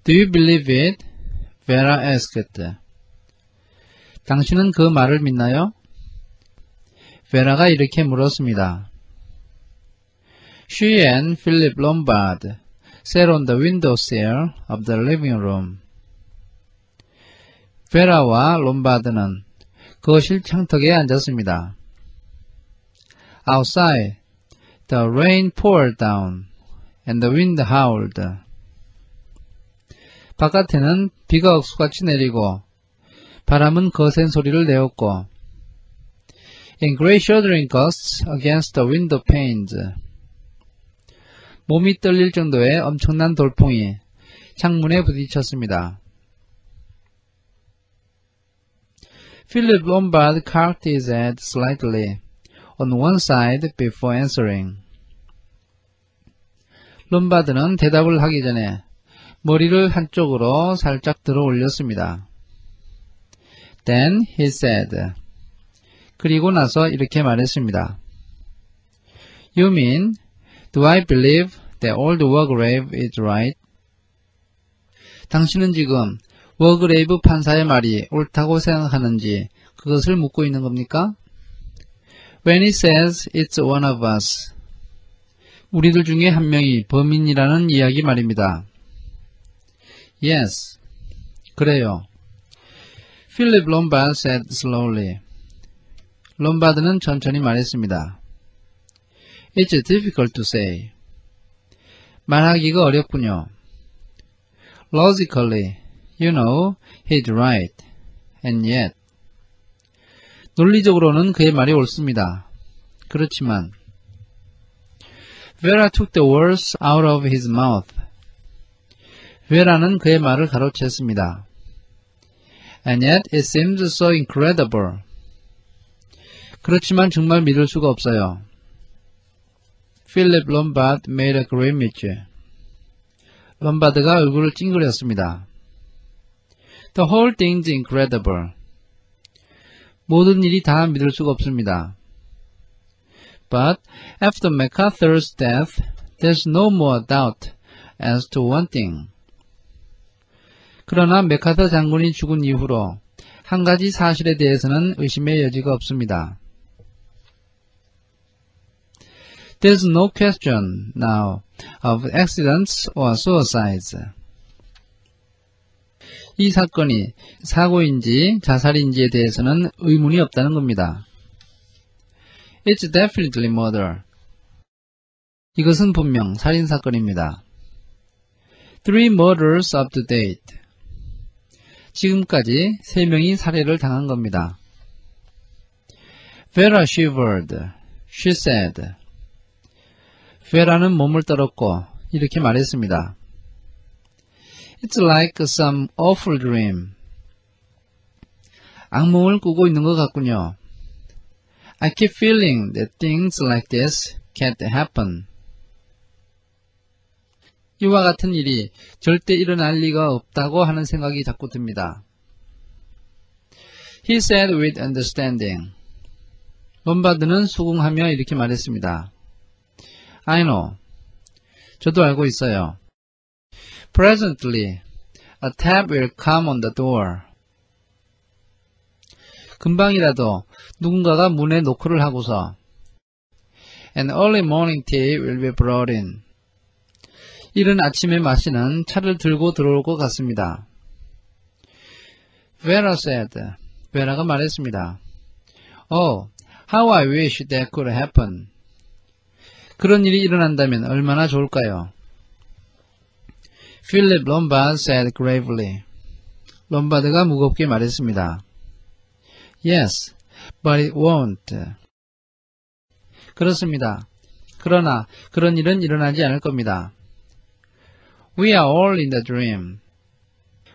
Do you believe it? Vera asked. 당신은 그 말을 믿나요? 베라가 이렇게 물었습니다. She and Philip Lombard sat on the windowsill of the living room. 베라와 롬바드는 거실 창턱에 앉았습니다. Outside, the rain poured down, and the wind howled. 바깥에는 비가 억수같이 내리고 바람은 거센 소리를 내었고 In great shuddering gusts against the window panes. 몸이 떨릴 정도의 엄청난 돌풍이 창문에 부딪혔습니다. Philip Lombard cocked his head slightly on one side before answering. 롬바드는 대답을 하기 전에 머리를 한쪽으로 살짝 들어 올렸습니다. Then he said. 그리고 나서 이렇게 말했습니다. You mean, do I believe that old Wargrave is right? 당신은 지금 워그레이브 판사의 말이 옳다고 생각하는지 그것을 묻고 있는 겁니까? When he says it's one of us. 우리들 중에 한 명이 범인이라는 이야기 말입니다. Yes. 그래요. Philip Lombard said slowly. 롬바드는 천천히 말했습니다. It's difficult to say. 말하기가 어렵군요. Logically, you know, he's right. And yet. 논리적으로는 그의 말이 옳습니다. 그렇지만. Vera took the words out of his mouth. 베라는 그의 말을 가로챘습니다. And yet it seems so incredible. 그렇지만 정말 믿을 수가 없어요. Philip Lombard made a grimace. 롬바드가 얼굴을 찡그렸습니다. The whole thing's incredible. 모든 일이 다 믿을 수가 없습니다. But after MacArthur's death, there's no more doubt as to one thing. 그러나 맥카터 장군이 죽은 이후로 한 가지 사실에 대해서는 의심의 여지가 없습니다. There's no question now of accidents or suicides. 이 사건이 사고인지 자살인지에 대해서는 의문이 없다는 겁니다. It's definitely murder. 이것은 분명 살인사건입니다. 3 murders up to date. 지금까지 3명이 살해를 당한 겁니다. Vera shivered. She said. 베라는 몸을 떨었고 이렇게 말했습니다. It's like some awful dream. 악몽을 꾸고 있는 것 같군요. I keep feeling that things like this can't happen. 이와 같은 일이 절대 일어날 리가 없다고 하는 생각이 자꾸 듭니다. He said with understanding. 롬바드는 수긍하며 이렇게 말했습니다. I know. 저도 알고 있어요. Presently, a tap will come on the door. 금방이라도 누군가가 문에 노크를 하고서 An early morning tea will be brought in. 이른 아침에 마시는 차를 들고 들어올 것 같습니다. Vera said. 베라가 말했습니다. Oh, how I wish that could happen. 그런 일이 일어난다면 얼마나 좋을까요? Philip Lombard said gravely. 롬바드가 무겁게 말했습니다. Yes, but it won't. 그렇습니다. 그러나 그런 일은 일어나지 않을 겁니다. We are all in the dream.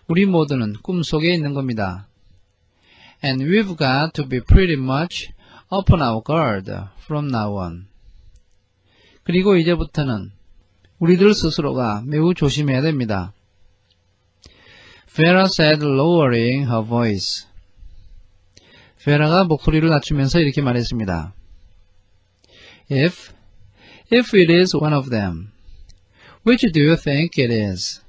우리 모두는 꿈속에 있는 겁니다. And we've got to be pretty much upon our guard from now on. 그리고 이제부터는 우리들 스스로가 매우 조심해야 됩니다. Vera said, lowering her voice. 베라가 목소리를 낮추면서 이렇게 말했습니다. If it is one of them, which do you think it is?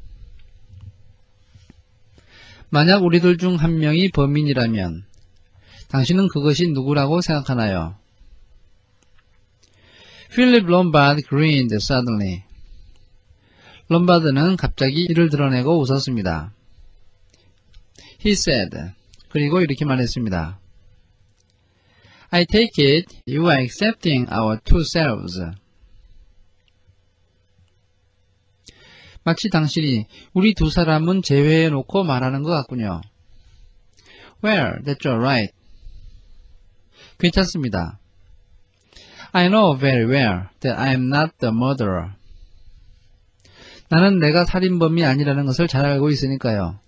만약 우리들 중 한 명이 범인이라면 당신은 그것이 누구라고 생각하나요? Philip Lombard grinned suddenly. 롬바드는 갑자기 이를 드러내고 웃었습니다. He said, 그리고 이렇게 말했습니다. I take it you are accepting our two selves. 마치 당신이 우리 두 사람은 제외해 놓고 말하는 것 같군요. Well, that's all right. 괜찮습니다. I know very well that I am not the murderer. 나는 내가 살인범이 아니라는 것을 잘 알고 있으니까요.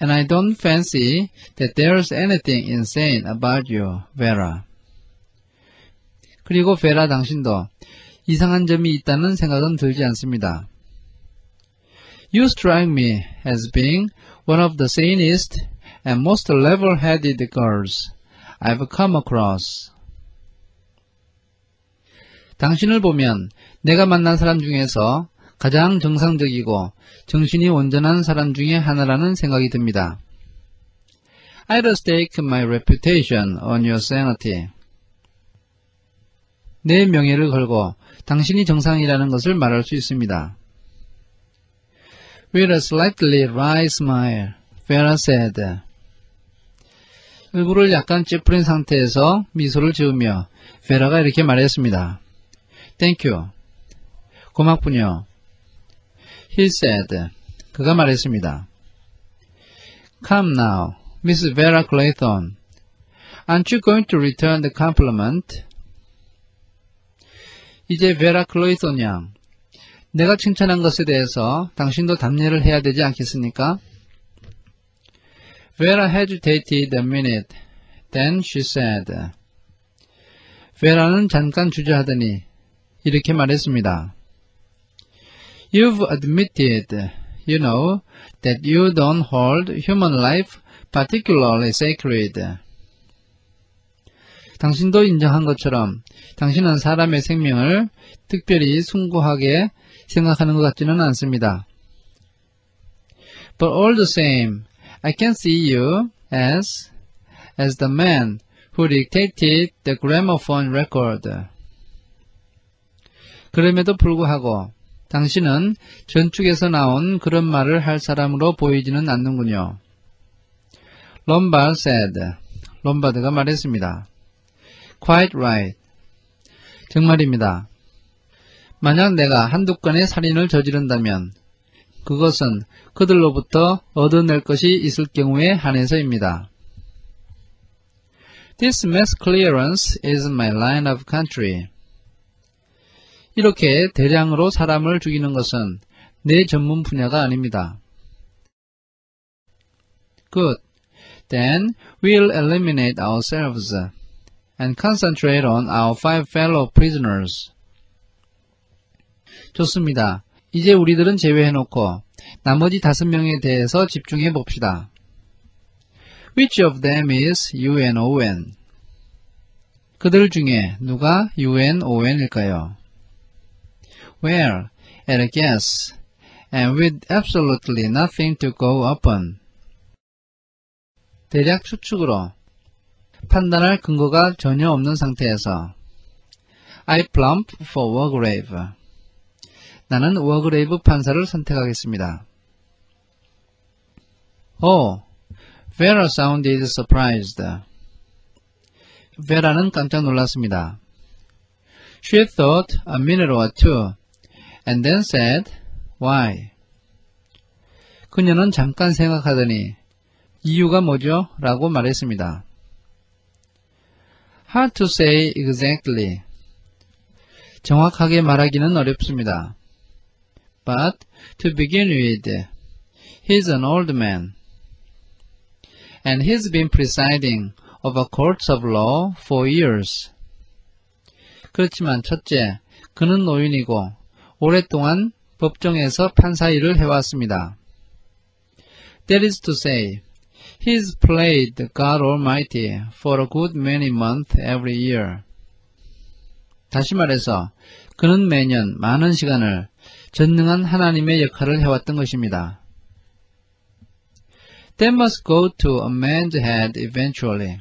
And I don't fancy that there's anything insane about you, Vera. 그리고 베라 당신도 이상한 점이 있다는 생각은 들지 않습니다. You strike me as being one of the sanest and most level-headed girls I've come across. 당신을 보면 내가 만난 사람 중에서 가장 정상적이고 정신이 온전한 사람 중에 하나라는 생각이 듭니다. I'd stake my reputation on your sanity. 내 명예를 걸고 당신이 정상이라는 것을 말할 수 있습니다. With a slightly wry smile, Vera said. 얼굴을 약간 찌푸린 상태에서 미소를 지으며 베라가 이렇게 말했습니다. Thank you. 고맙군요. He said. 그가 말했습니다. Come now, Miss Vera Clayton. Aren't you going to return the compliment? 이제 베라 클로이톤 양, 내가 칭찬한 것에 대해서 당신도 답례를 해야 되지 않겠습니까? Vera hesitated a minute. Then she said. 베라는 잠깐 주저하더니 이렇게 말했습니다. You've admitted, you know, that you don't hold human life particularly sacred. 당신도 인정한 것처럼 당신은 사람의 생명을 특별히 숭고하게 생각하는 것 같지는 않습니다. But all the same, I can see you as the man who dictated the gramophone record. 그럼에도 불구하고 당신은 전축에서 나온 그런 말을 할 사람으로 보이지는 않는군요. Lombard said. 롬바드가 말했습니다. Quite right. 정말입니다. 만약 내가 한두 건의 살인을 저지른다면 그것은 그들로부터 얻어낼 것이 있을 경우에 한해서입니다. This mass clearance is my line of country. 이렇게 대량으로 사람을 죽이는 것은 내 전문 분야가 아닙니다. Good. Then we'll eliminate ourselves and concentrate on our 5 fellow prisoners. 좋습니다. 이제 우리들은 제외해놓고 나머지 5명에 대해서 집중해 봅시다. Which of them is UNON? 그들 중에 누가 UNON일까요? Well, at a guess, and with absolutely nothing to go upon. 대략 추측으로 판단할 근거가 전혀 없는 상태에서 I plump for Wargrave. 나는 워그레이브 판사를 선택하겠습니다. Oh, Vera sounded surprised. Vera는 깜짝 놀랐습니다. She thought a minute or two, and then said, Why? 그녀는 잠깐 생각하더니 이유가 뭐죠? 라고 말했습니다. Hard to say exactly. 정확하게 말하기는 어렵습니다. But to begin with, he's an old man, and he's been presiding over courts of law for years. 그렇지만 첫째, 그는 노인이고 오랫동안 법정에서 판사 일을 해왔습니다. That is to say, he's played God Almighty for a good many months every year. 다시 말해서 그는 매년 많은 시간을 전능한 하나님의 역할을 해왔던 것입니다. That must go to a man's head eventually.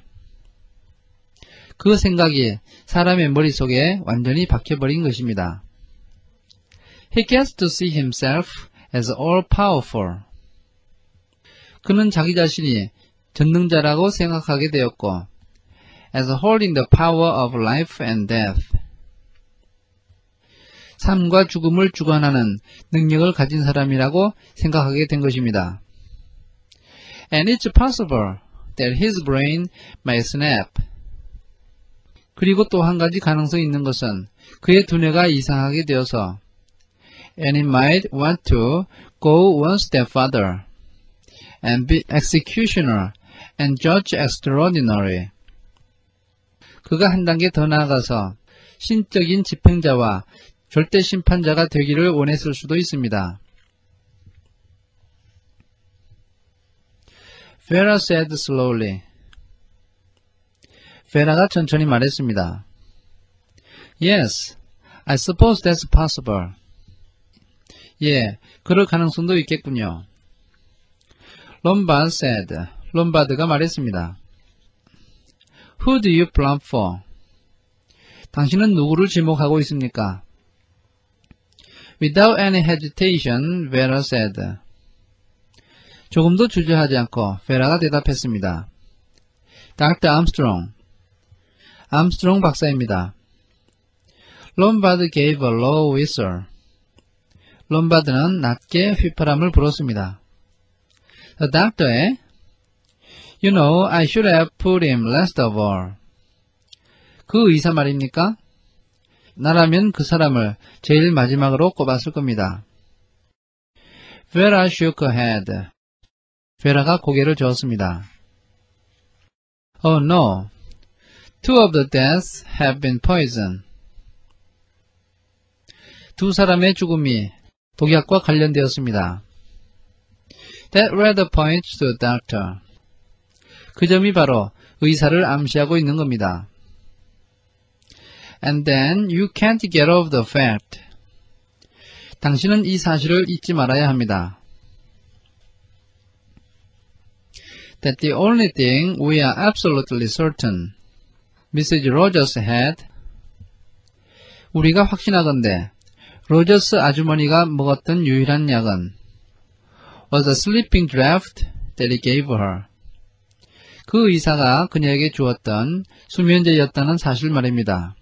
그 생각이 사람의 머릿속에 완전히 박혀버린 것입니다. He gets to see himself as all-powerful. 그는 자기 자신이 전능자라고 생각하게 되었고, as holding the power of life and death. 삶과 죽음을 주관하는 능력을 가진 사람이라고 생각하게 된 것입니다. And it's possible that his brain may snap. 그리고 또 한 가지 가능성이 있는 것은 그의 두뇌가 이상하게 되어서 and he might want to go one step further and be executioner and judge extraordinary. 그가 한 단계 더 나아가서 신적인 집행자와 절대 심판자가 되기를 원했을 수도 있습니다. Vera said slowly. 베라가 천천히 말했습니다. Yes, I suppose that's possible. 예, 그럴 가능성도 있겠군요. Lombard said. 롬바드가 말했습니다. Who do you plump for? 당신은 누구를 지목하고 있습니까? Without any hesitation, Vera said. 조금도 주저하지 않고 베라가 대답했습니다. Dr. Armstrong. 암스트롱 박사입니다. 롬바드 gave a low whistle. 롬바드는 낮게 휘파람을 불었습니다. The doctor, You know, I should have put him last of all. 그 의사 말입니까? 나라면 그 사람을 제일 마지막으로 꼽았을 겁니다. Vera shook her head. 베라가 고개를 저었습니다. Oh no. Two of the deaths have been poison. 두 사람의 죽음이 독약과 관련되었습니다. That rather points to the doctor. 그 점이 바로 의사를 암시하고 있는 겁니다. And then you can't get over the fact. 당신은 이 사실을 잊지 말아야 합니다. That the only thing we are absolutely certain Mrs. Rogers had 우리가 확신하건대 로저스 아주머니가 먹었던 유일한 약은 was a sleeping draught that he gave her. 그 의사가 그녀에게 주었던 수면제였다는 사실 말입니다.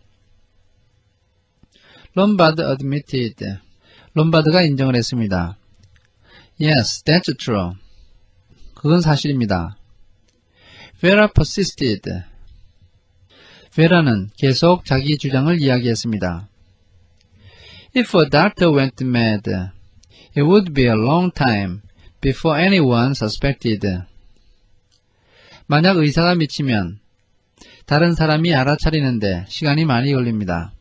롬바드 admitted. 롬바드가 인정을 했습니다. Yes, that's true. 그건 사실입니다. Vera persisted. 베라는 계속 자기 주장을 이야기했습니다. If a doctor went mad, it would be a long time before anyone suspected. 만약 의사가 미치면 다른 사람이 알아차리는데 시간이 많이 걸립니다.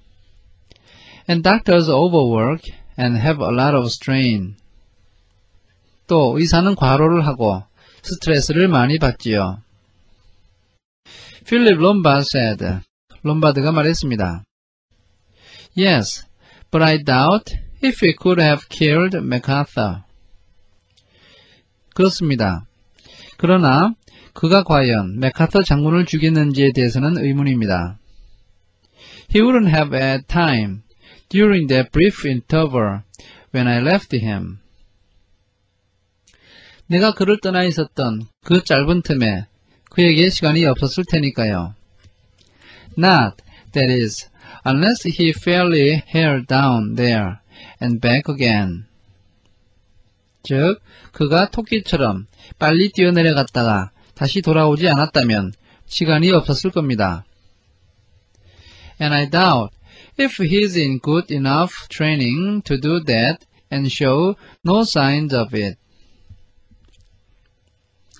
And doctors overwork and have a lot of strain. 또 의사는 과로를 하고 스트레스를 많이 받지요. Philip Lombard said. 롬바드가 말했습니다. Yes, but I doubt if we could have killed MacArthur. 그렇습니다. 그러나 그가 과연 맥카터 장군을 죽였는지에 대해서는 의문입니다. He wouldn't have had time during that brief interval when I left him. 내가 그를 떠나 있었던 그 짧은 틈에 그에게 시간이 없었을 테니까요. Not, that is, unless he fairly held down there and back again. 즉, 그가 토끼처럼 빨리 뛰어내려갔다가 다시 돌아오지 않았다면 시간이 없었을 겁니다. And I doubt if he's in good enough training to do that and show no signs of it.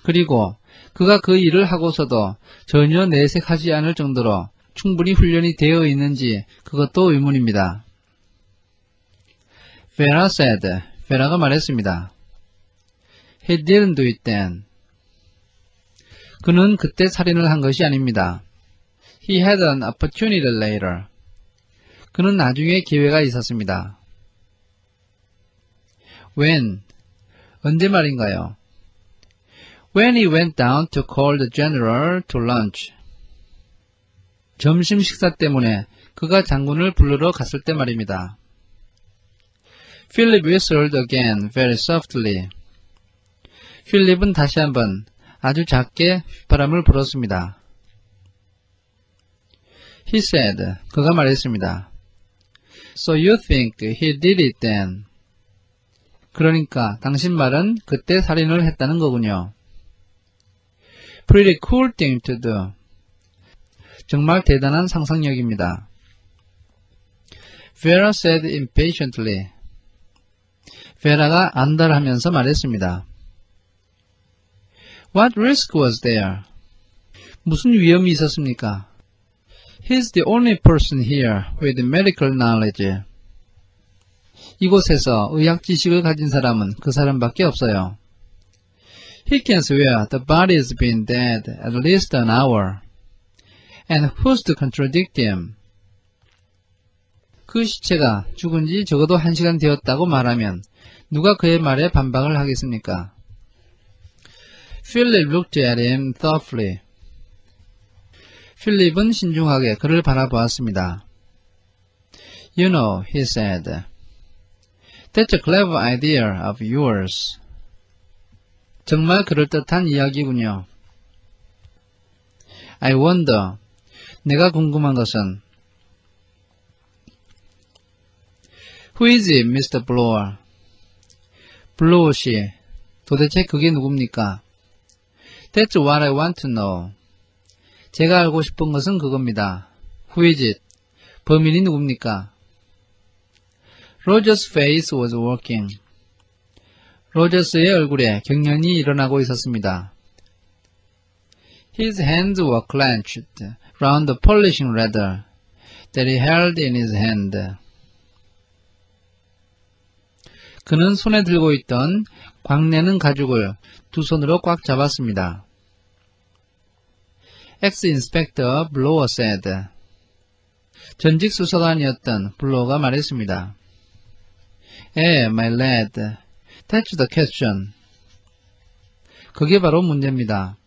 그리고 그가 그 일을 하고서도 전혀 내색하지 않을 정도로 충분히 훈련이 되어 있는지 그것도 의문입니다. Vera said. 베라가 말했습니다. He didn't do it then. 그는 그때 살인을 한 것이 아닙니다. He had an opportunity later. 그는 나중에 기회가 있었습니다. When? 언제 말인가요? When he went down to call the general to lunch. 점심 식사 때문에 그가 장군을 부르러 갔을 때 말입니다. Philip whistled again very softly. 필립은 다시 한번 아주 작게 바람을 불었습니다. He said, 그가 말했습니다. So you think he did it then? 그러니까 당신 말은 그때 살인을 했다는 거군요. Pretty cool thing to do. 정말 대단한 상상력입니다. Vera said impatiently. 베라가 안달하면서 말했습니다. What risk was there? 무슨 위험이 있었습니까? He's the only person here with medical knowledge. 이곳에서 의학 지식을 가진 사람은 그 사람밖에 없어요. He can swear the body's been dead at least an hour. And who's to contradict him? 그 시체가 죽은 지 적어도 1시간 되었다고 말하면 누가 그의 말에 반박을 하겠습니까? Philip looked at him thoughtfully. 필립은 신중하게 그를 바라보았습니다. You know, he said, that's a clever idea of yours. 정말 그럴듯한 이야기군요. I wonder, 내가 궁금한 것은 Who is it, Mr. Blower? 블로어 씨, 도대체 그게 누굽니까? That's what I want to know. 제가 알고 싶은 것은 그겁니다. Who is it? 범인이 누굽니까? Roger's face was working. 로저스의 얼굴에 경련이 일어나고 있었습니다. His hands were clenched round the polishing ladle that he held in his hand. 그는 손에 들고 있던 광내는 가죽을 두 손으로 꽉 잡았습니다. Ex-Inspector Blower said. 전직 수사관이었던 블로어가 말했습니다. My lad, that's the question. 그게 바로 문제입니다.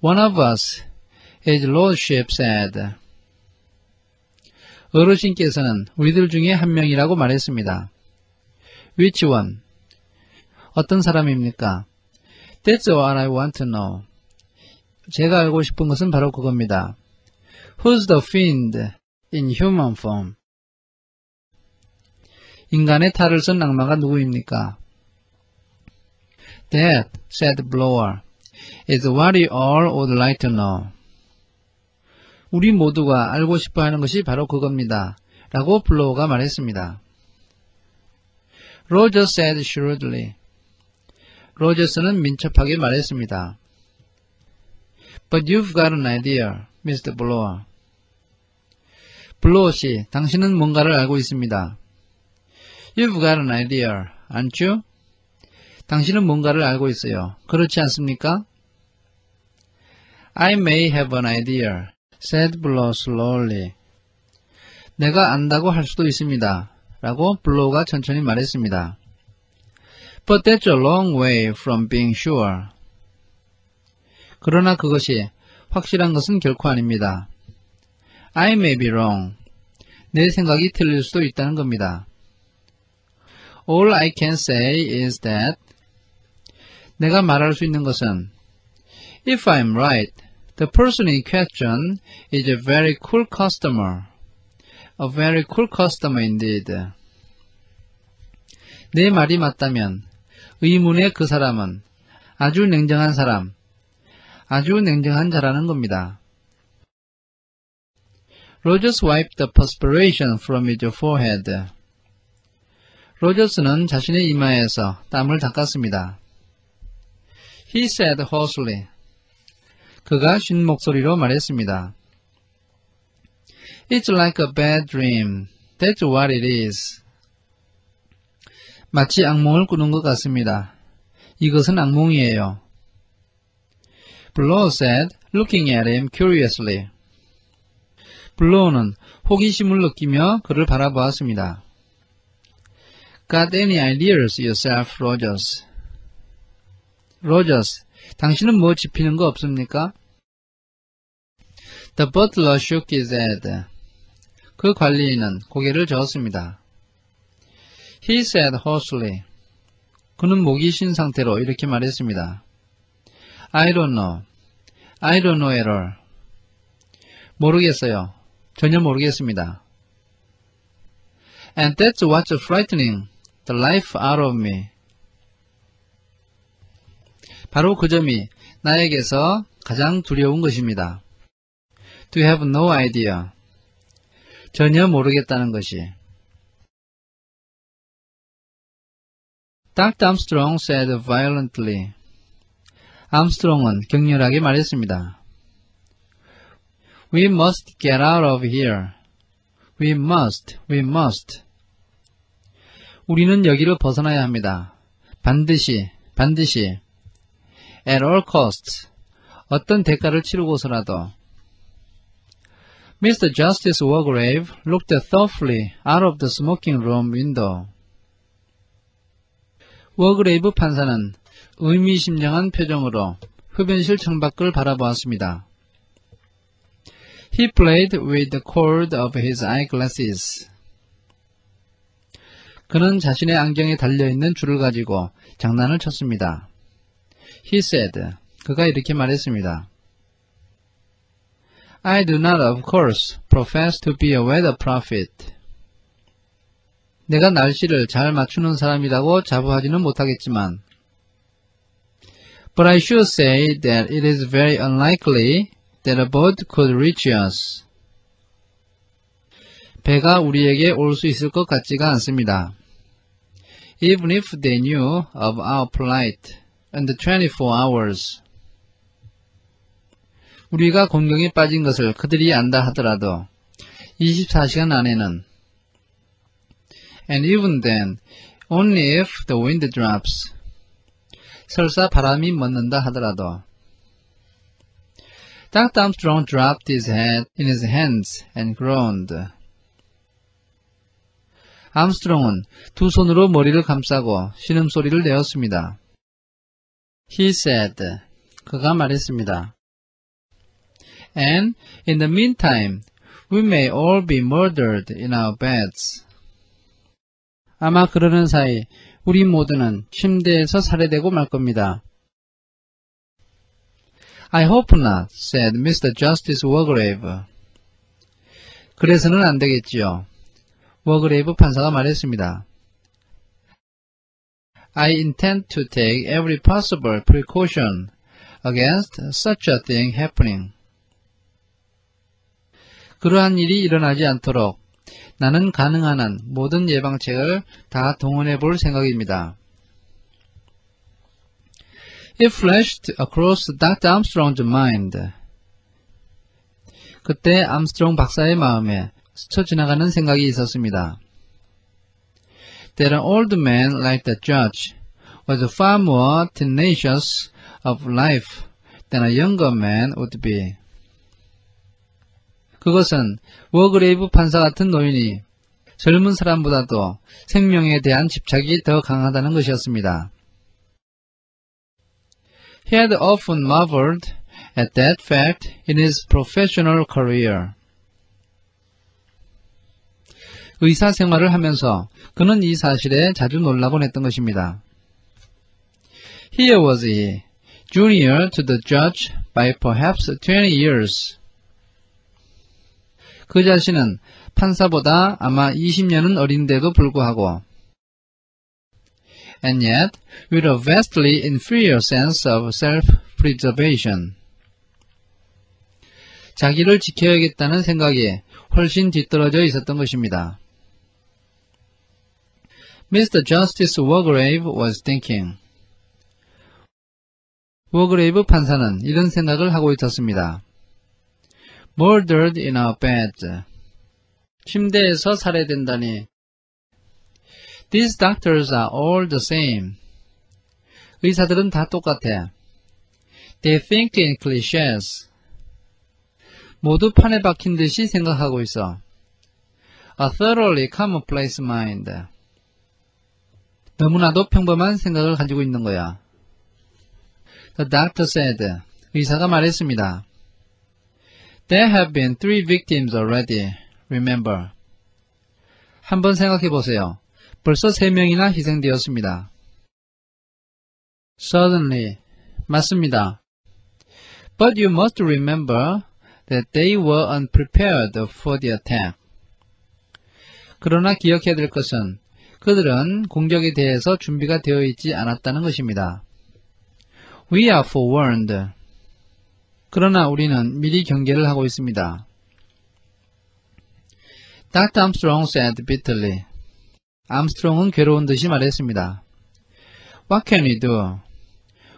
One of us, his lordship said. 어르신께서는 우리들 중에 한 명이라고 말했습니다. Which one? 어떤 사람입니까? That's what I want to know. 제가 알고 싶은 것은 바로 그겁니다. Who's the fiend in human form? 인간의 탈을 쓴 악마가 누구입니까? That, said Blower, is what you all would like to know. 우리 모두가 알고 싶어 하는 것이 바로 그겁니다. 라고 블로어가 말했습니다. Roger said shrewdly. 로저스는 민첩하게 말했습니다. But you've got an idea, Mr. Blower. 블로어 씨, 당신은 뭔가를 알고 있습니다. You've got an idea, aren't you? 당신은 뭔가를 알고 있어요. 그렇지 않습니까? I may have an idea, said Blower slowly. 내가 안다고 할 수도 있습니다. 라고 블로우가 천천히 말했습니다. But that's a long way from being sure. 그러나 그것이 확실한 것은 결코 아닙니다. I may be wrong. 내 생각이 틀릴 수도 있다는 겁니다. All I can say is that 내가 말할 수 있는 것은 If I'm right, the person in question is a very cool customer. A very cool customer indeed. 내 말이 맞다면 의문의 그 사람은 아주 냉정한 사람, 아주 냉정한 자라는 겁니다. Rogers wiped the perspiration from his forehead. 로저스는 자신의 이마에서 땀을 닦았습니다. He said hoarsely. 그가 쉰 목소리로 말했습니다. It's like a bad dream. That's what it is. 마치 악몽을 꾸는 것 같습니다. 이것은 악몽이에요. Blower said, looking at him curiously. 블로어는 호기심을 느끼며 그를 바라보았습니다. Got any ideas yourself, Rogers? 로저스, 당신은 뭐 짚히는 거 없습니까? The butler shook his head. 그 관리인은 고개를 저었습니다. He said hoarsely. 그는 목이 쉰 상태로 이렇게 말했습니다. I don't know. I don't know at all. 모르겠어요. 전혀 모르겠습니다. And that's what's frightening the life out of me. 바로 그 점이 나에게서 가장 두려운 것입니다. To have no idea. 전혀 모르겠다는 것이. Dr. Armstrong said violently. 암스트롱은 격렬하게 말했습니다. We must get out of here. We must. 우리는 여기를 벗어나야 합니다. 반드시. At all costs. 어떤 대가를 치르고서라도. Mr. Justice Wargrave looked thoughtfully out of the smoking room window. 워그레이브 판사는 의미심장한 표정으로 흡연실 창밖을 바라보았습니다. He played with the cord of his eyeglasses. 그는 자신의 안경에 달려있는 줄을 가지고 장난을 쳤습니다. He said, 그가 이렇게 말했습니다. I do not, of course, profess to be a weather prophet. 내가 날씨를 잘 맞추는 사람이라고 자부하지는 못하겠지만 But I should say that it is very unlikely that a boat could reach us. 배가 우리에게 올 수 있을 것 같지가 않습니다. Even if they knew of our plight under 24 hours. 우리가 곤경에 빠진 것을 그들이 안다 하더라도 24시간 안에는 And even then, only if the wind drops. 설사 바람이 멎는다 하더라도. Dr. Armstrong dropped his head in his hands and groaned. 암스트롱은 두 손으로 머리를 감싸고 신음소리를 내었습니다. He said, 그가 말했습니다. And in the meantime, we may all be murdered in our beds. 아마 그러는 사이 우리 모두는 침대에서 살해되고 말 겁니다. I hope not, said Mr. Justice Wargrave. 그래서는 안 되겠지요. 워그레이브 판사가 말했습니다. I intend to take every possible precaution against such a thing happening. 그러한 일이 일어나지 않도록 나는 가능한 한 모든 예방책을 다 동원해 볼 생각입니다. It flashed across Dr. Armstrong's mind. 그때 암스트롱 박사의 마음에 스쳐 지나가는 생각이 있었습니다. That an old man like the judge was far more tenacious of life than a younger man would be. 그것은 워그레이브 판사 같은 노인이 젊은 사람보다도 생명에 대한 집착이 더 강하다는 것이었습니다. He had often marveled at that fact in his professional career. 의사 생활을 하면서 그는 이 사실에 자주 놀라곤 했던 것입니다. Here was he, junior to the judge by perhaps 20 years. 그 자신은 판사보다 아마 20년은 어린데도 불구하고 and yet with a vastly inferior sense of self-preservation. 자기를 지켜야겠다는 생각에 훨씬 뒤떨어져 있었던 것입니다. Mr. Justice Wargrave was thinking. 워그레이브 판사는 이런 생각을 하고 있었습니다. Murdered in our beds. 침대에서 살해된다니. These doctors are all the same. 의사들은 다 똑같아. They think in clichés. 모두 판에 박힌 듯이 생각하고 있어. A thoroughly commonplace mind. 너무나도 평범한 생각을 가지고 있는 거야. The doctor said. 의사가 말했습니다. There have been 3 victims already. Remember. 한번 생각해 보세요. 벌써 3명이나 희생되었습니다. Certainly. 맞습니다. But you must remember that they were unprepared for the attack. 그러나 기억해야 될 것은 그들은 공격에 대해서 준비가 되어 있지 않았다는 것입니다. We are forewarned. 그러나 우리는 미리 경계를 하고 있습니다. Dr. Armstrong said bitterly. 암스트롱은 괴로운 듯이 말했습니다. What can we do?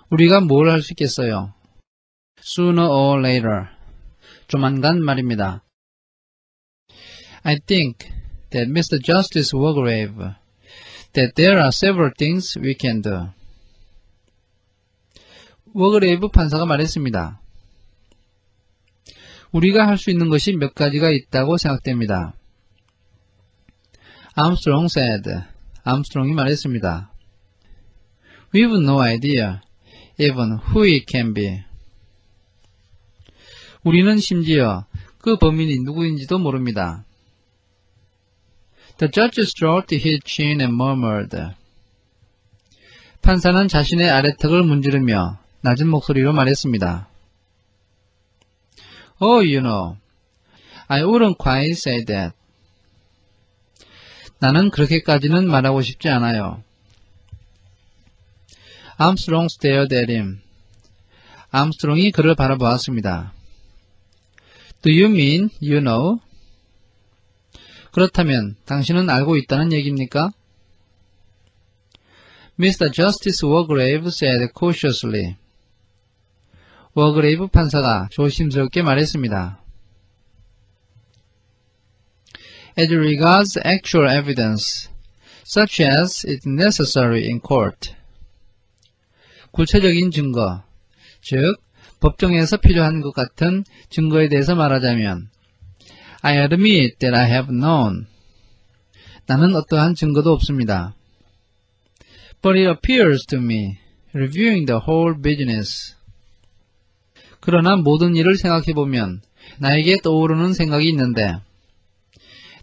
우리가 뭘 할 수 있겠어요? Sooner or later. 조만간 말입니다. I think that Mr. Justice Wargrave, that there are several things we can do. 워그레이브 판사가 말했습니다. 우리가 할 수 있는 것이 몇 가지가 있다고 생각됩니다. Armstrong said. 암스트롱이 말했습니다. We've no idea even who it can be. 우리는 심지어 그 범인이 누구인지도 모릅니다. The judge stroked his chin and murmured. 판사는 자신의 아래턱을 문지르며 낮은 목소리로 말했습니다. Oh, you know, I wouldn't quite say that. 나는 그렇게까지는 말하고 싶지 않아요. Armstrong stared at him. 암스트롱이 그를 바라보았습니다. Do you mean you know? 그렇다면 당신은 알고 있다는 얘기입니까? Mr. Justice Wargrave said cautiously. 워그레이브 판사가 조심스럽게 말했습니다. As regards actual evidence, such as is necessary in court. 구체적인 증거, 즉 법정에서 필요한 것 같은 증거에 대해서 말하자면 I admit that I have none. 나는 어떠한 증거도 없습니다. But it appears to me, reviewing the whole business. 그러나 모든 일을 생각해보면 나에게 떠오르는 생각이 있는데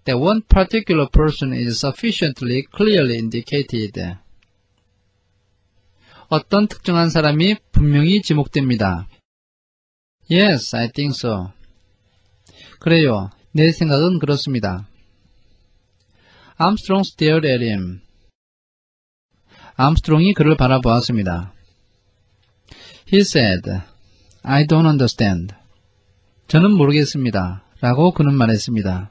that one particular person is sufficiently clearly indicated. 어떤 특정한 사람이 분명히 지목됩니다. Yes, I think so. 그래요. 내 생각은 그렇습니다. Armstrong stared at him. 암스트롱이 그를 바라보았습니다. He said, I don't understand. 저는 모르겠습니다. 라고 그는 말했습니다.